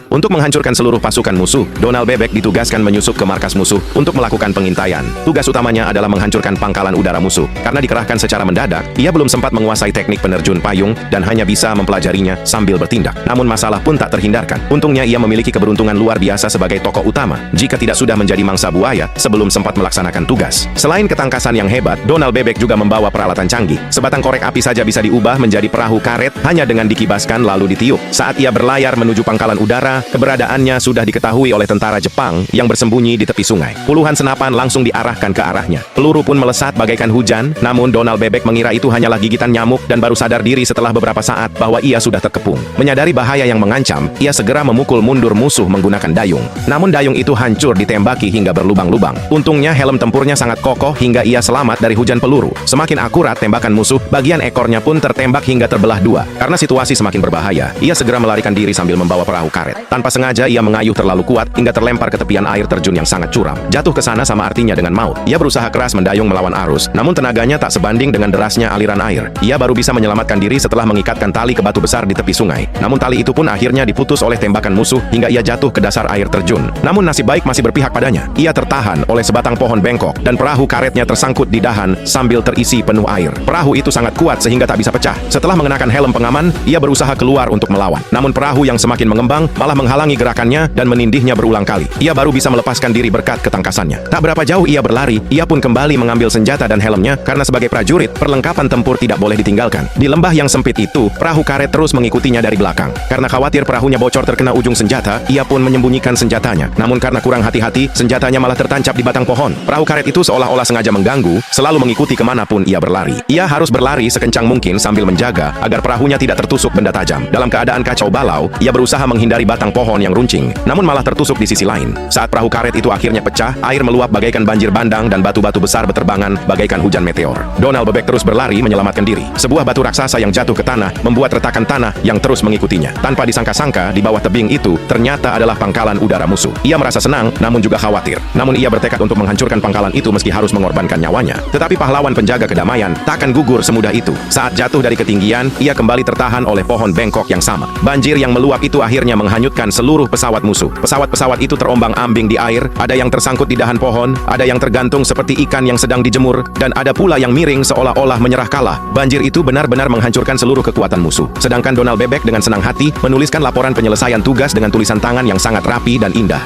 Untuk menghancurkan seluruh pasukan musuh, Donald Bebek ditugaskan menyusup ke markas musuh untuk melakukan pengintaian. Tugas utamanya adalah menghancurkan pangkalan udara musuh. Karena dikerahkan secara mendadak, ia belum sempat menguasai teknik penerjun payung dan hanya bisa mempelajarinya sambil bertindak. Namun masalah pun tak terhindarkan. Untungnya ia memiliki keberuntungan luar biasa sebagai tokoh utama, jika tidak sudah menjadi mangsa buaya sebelum sempat melaksanakan tugas. Selain ketangkasan yang hebat, Donald Bebek juga membawa peralatan canggih. Sebatang korek api saja bisa diubah menjadi perahu karet hanya dengan dikibaskan lalu ditiup. Saat ia berlayar menuju pangkalan udara, keberadaannya sudah diketahui oleh tentara Jepang yang bersembunyi di tepi sungai. Puluhan senapan langsung diarahkan ke arahnya. Peluru pun melesat bagaikan hujan, namun Donald Bebek mengira itu hanyalah gigitan nyamuk dan baru sadar diri setelah beberapa saat bahwa ia sudah terkepung. Menyadari bahaya yang mengancam, ia segera memukul mundur musuh menggunakan dayung. Namun dayung itu hancur ditembaki hingga berlubang-lubang. Untungnya helm tempurnya sangat kokoh hingga ia selamat dari hujan peluru. Semakin akurat tembakan musuh, bagian ekornya pun tertembak hingga terbelah dua. Karena situasi semakin berbahaya, ia segera melarikan diri sambil membawa perahu karet. Tanpa sengaja ia mengayuh terlalu kuat hingga terlempar ke tepian air terjun yang sangat curam. Jatuh ke sana sama artinya dengan maut. Ia berusaha keras mendayung melawan arus, namun tenaganya tak sebanding dengan derasnya aliran air. Ia baru bisa menyelamatkan diri setelah mengikatkan tali ke batu besar di tepi sungai. Namun tali itu pun akhirnya diputus oleh tembakan musuh hingga ia jatuh ke dasar air terjun. Namun nasib baik masih berpihak padanya. Ia tertahan oleh sebatang pohon bengkok dan perahu karetnya tersangkut di dahan sambil terisi penuh air. Perahu itu sangat kuat sehingga tak bisa pecah. Setelah mengenakan helm pengaman, ia berusaha keluar untuk melawan. Namun perahu yang semakin mengembang malah menghalangi gerakannya dan menindihnya berulang kali. Ia baru bisa melepaskan diri berkat ketangkasannya. Tak berapa jauh ia berlari, ia pun kembali mengambil senjata dan helmnya karena sebagai prajurit, perlengkapan tempur tidak boleh ditinggalkan. Di lembah yang sempit itu, perahu karet terus mengikutinya dari belakang. Karena khawatir perahunya bocor terkena ujung senjata, ia pun menyembunyikan senjatanya. Namun karena kurang hati-hati, senjatanya malah tertancap di batang pohon. Perahu karet itu seolah-olah sengaja mengganggu, selalu mengikuti kemanapun ia berlari. Ia harus berlari sekencang mungkin sambil menjaga agar perahunya tidak tertusuk benda tajam. Dalam keadaan kacau balau, ia berusaha menghindari batang pohon yang runcing, namun malah tertusuk di sisi lain. Saat perahu karet itu akhirnya pecah, air meluap bagaikan banjir bandang dan batu-batu besar berterbangan bagaikan hujan meteor. Donald Bebek terus berlari menyelamatkan diri. Sebuah batu raksasa yang jatuh ke tanah membuat retakan tanah yang terus mengikutinya. Tanpa disangka-sangka, di bawah tebing itu ternyata adalah pangkalan udara musuh. Ia merasa senang, namun juga khawatir. Namun ia bertekad untuk menghancurkan pangkalan itu meski harus mengorbankan nyawanya. Tetapi pahlawan penjaga kedamaian takkan gugur semudah itu. Saat jatuh dari ketinggian, ia kembali tertahan oleh pohon bengkok yang sama. Banjir yang meluap itu akhirnya menghanyutkan seluruh pesawat musuh. Pesawat-pesawat itu terombang-ambing di air, ada yang tersangkut di dahan pohon, ada yang tergantung seperti ikan yang sedang dijemur, dan ada pula yang miring seolah-olah menyerah kalah. Banjir itu benar-benar menghancurkan seluruh kekuatan musuh. Sedangkan Donald Bebek dengan senang hati menuliskan laporan penyelesaian tugas dengan tulisan tangan yang sangat rapi dan indah.